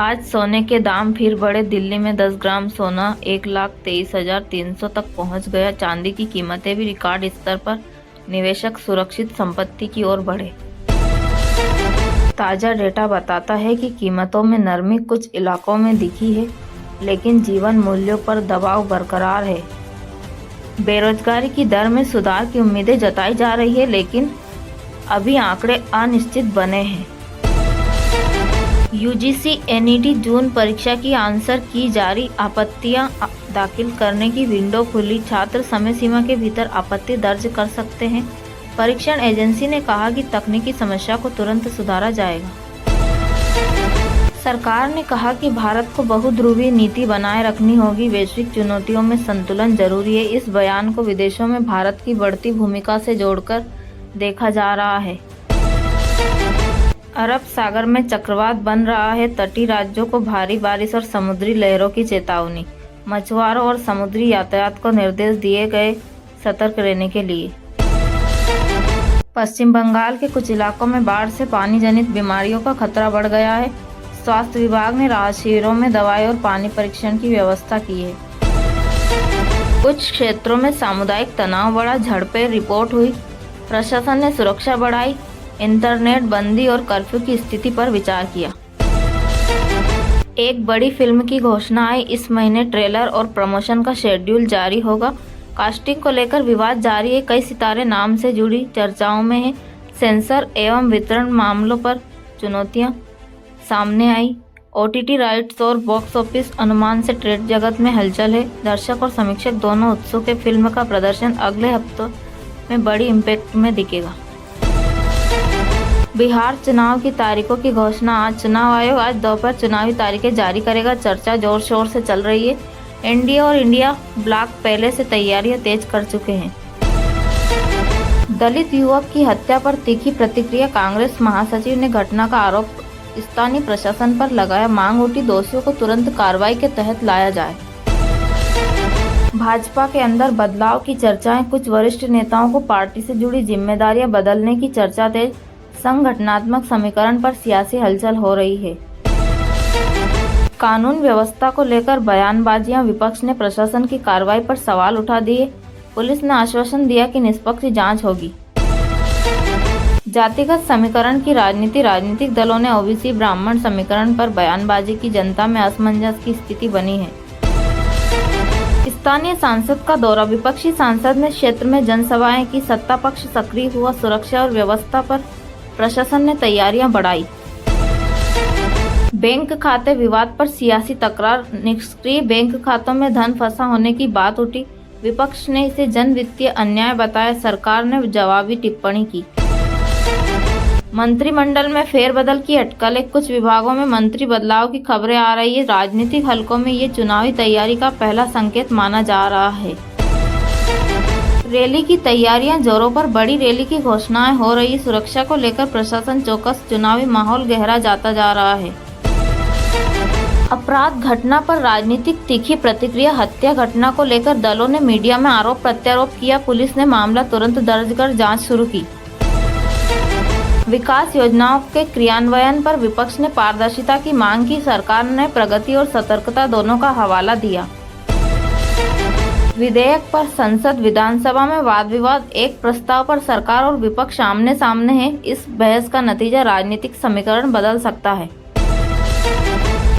आज सोने के दाम फिर बढ़े। दिल्ली में 10 ग्राम सोना 1,23,300 तक पहुंच गया। चांदी की कीमतें भी रिकॉर्ड स्तर पर। निवेशक सुरक्षित संपत्ति की ओर बढ़े। ताज़ा डेटा बताता है कि कीमतों में नरमी कुछ इलाकों में दिखी है, लेकिन जीवन मूल्यों पर दबाव बरकरार है। बेरोजगारी की दर में सुधार की उम्मीदें जताई जा रही है, लेकिन अभी आंकड़े अनिश्चित बने हैं। यूजीसी एनईटी जून परीक्षा की आंसर की जारी। आपत्तियां दाखिल करने की विंडो खुली। छात्र समय सीमा के भीतर आपत्ति दर्ज कर सकते हैं। परीक्षण एजेंसी ने कहा कि तकनीकी समस्या को तुरंत सुधारा जाएगा। सरकार ने कहा कि भारत को बहुध्रुवीय नीति बनाए रखनी होगी। वैश्विक चुनौतियों में संतुलन जरूरी है। इस बयान को विदेशों में भारत की बढ़ती भूमिका से जोड़कर देखा जा रहा है। अरब सागर में चक्रवात बन रहा है। तटीय राज्यों को भारी बारिश और समुद्री लहरों की चेतावनी। मछुआरों और समुद्री यातायात को निर्देश दिए गए सतर्क रहने के लिए। पश्चिम बंगाल के कुछ इलाकों में बाढ़ से पानी जनित बीमारियों का खतरा बढ़ गया है। स्वास्थ्य विभाग ने राहत शिविरों में दवाई और पानी परीक्षण की व्यवस्था की है। कुछ क्षेत्रों में सामुदायिक तनाव बढ़ा। झड़पें रिपोर्ट हुई। प्रशासन ने सुरक्षा बढ़ाई। इंटरनेट बंदी और कर्फ्यू की स्थिति पर विचार किया। एक बड़ी फिल्म की घोषणा आई। इस महीने ट्रेलर और प्रमोशन का शेड्यूल जारी होगा। कास्टिंग को लेकर विवाद जारी है। कई सितारे नाम से जुड़ी चर्चाओं में हैं। सेंसर एवं वितरण मामलों पर चुनौतियां सामने आई। ओटीटी राइट्स और बॉक्स ऑफिस अनुमान से ट्रेड जगत में हलचल है। दर्शक और समीक्षक दोनों उत्सुक हैं। फिल्म का प्रदर्शन अगले हफ्तों में बड़ी इम्पैक्ट में दिखेगा। बिहार चुनाव की तारीखों की घोषणा आज। चुनाव आयोग आज दोपहर चुनावी तारीखें जारी करेगा। चर्चा जोर शोर से चल रही है। एनडीए और इंडिया ब्लॉक पहले से तैयारियां तेज कर चुके हैं। दलित युवक की हत्या पर तीखी प्रतिक्रिया। कांग्रेस महासचिव ने घटना का आरोप स्थानीय प्रशासन पर लगाया। मांग उठी दोषियों को तुरंत कार्रवाई के तहत लाया जाए। भाजपा के अंदर बदलाव की चर्चाएं। कुछ वरिष्ठ नेताओं को पार्टी से जुड़ी जिम्मेदारियां बदलने की चर्चा तेज। संगठनात्मक समीकरण पर सियासी हलचल हो रही है। कानून व्यवस्था को लेकर बयानबाजियां। विपक्ष ने प्रशासन की कार्रवाई पर सवाल उठा दिए। पुलिस ने आश्वासन दिया कि निष्पक्ष जांच होगी। जातिगत समीकरण की राजनीति। राजनीतिक दलों ने ओबीसी ब्राह्मण समीकरण पर बयानबाजी की। जनता में असमंजस की स्थिति बनी है। स्थानीय सांसद का दौरा। विपक्षी सांसद ने क्षेत्र में जनसभाएं की। सत्ता पक्ष सक्रिय हुआ। सुरक्षा और व्यवस्था पर प्रशासन ने तैयारियां बढ़ाई। बैंक खाते विवाद पर सियासी तकरार। निष्क्रिय बैंक खातों में धन फंसा होने की बात उठी। विपक्ष ने इसे जन वित्तीय अन्याय बताया। सरकार ने जवाबी टिप्पणी की। मंत्रिमंडल में फेरबदल की अटकलें। कुछ विभागों में मंत्री बदलाव की खबरें आ रही है। राजनीतिक हलकों में ये चुनावी तैयारी का पहला संकेत माना जा रहा है। रैली की तैयारियां जोरों पर। बड़ी रैली की घोषणाएं हो रही। सुरक्षा को लेकर प्रशासन चौकस। चुनावी माहौल गहरा जाता जा रहा है। अपराध घटना पर राजनीतिक तीखी प्रतिक्रिया। हत्या घटना को लेकर दलों ने मीडिया में आरोप प्रत्यारोप किया। पुलिस ने मामला तुरंत दर्ज कर जांच शुरू की। विकास योजनाओं के क्रियान्वयन पर विपक्ष ने पारदर्शिता की मांग की। सरकार ने प्रगति और सतर्कता दोनों का हवाला दिया। विधेयक पर संसद विधानसभा में वाद विवाद। एक प्रस्ताव पर सरकार और विपक्ष आमने सामने है। इस बहस का नतीजा राजनीतिक समीकरण बदल सकता है।